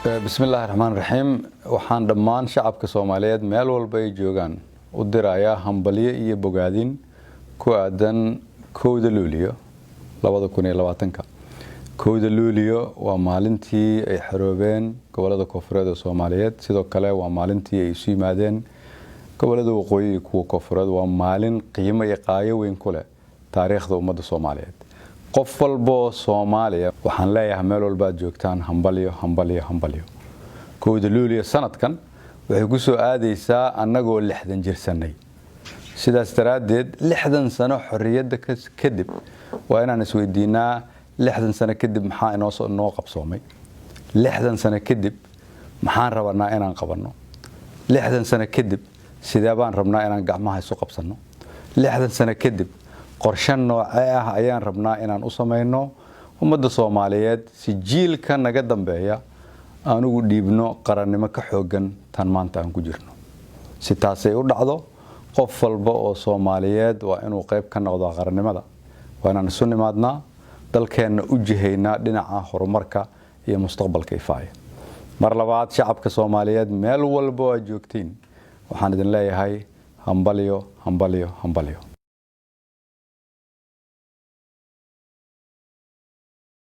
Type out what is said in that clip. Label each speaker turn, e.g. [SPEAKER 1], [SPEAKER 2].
[SPEAKER 1] بسم الله الرحمن الرحيم waxaan dhammaan shacabka Soomaaliyeed meel walba ay joogan u dirayaa hambaliyo iyo bogaadin ku aadan 1 Luulyo 2020 1 Luulyo waa maalintii ay xaroobeen gobolada koonfureed ee Soomaaliyeed sidoo kale waa maalintii ay isu yimaadeen gobolada waqooyi kuwa koonfureed waa maalin qiimo iyo qaayo weyn ku leh taariikhda ummadda Soomaaliyeed qof walba Soomaaliya waxaan leeyahay meel walba joogtaan hambaliyo 1 Luulyo sanadkan waxay ku soo aadaysaa annagoo 60 jirsanay sidaas daraadeed 60 sano xorriyadda kadib waa inaan isweydiinaa 60 sano kadib maxaa inoo qabsoomay 60 sano kadib maxaan rabnaa inaan qabanno 60 sano kadib sidee baan rabnaa inaan gacmaha isu qabsanno 60 sano kadib qorshe noocee ah ayaan rabnaa inaan u sameeyno ummadda Soomaaliyeed si jiilka naga dambeeya aan ugu dhiibno qarannimo ka xoogan tan maanta aan ku jirno si taasay u dhacdo qof walba oo Soomaaliyeed waa inuu qayb ka noqdo qarannimada waa inaan isu nimaadnaa dalkeena u jihaynaa dhinaca horumarka iyo mustaqbalka ifaaya mar labaad shacabka Soomaaliyeed meel walba oo joogtiin waxaan idin leeyahay hambaliyo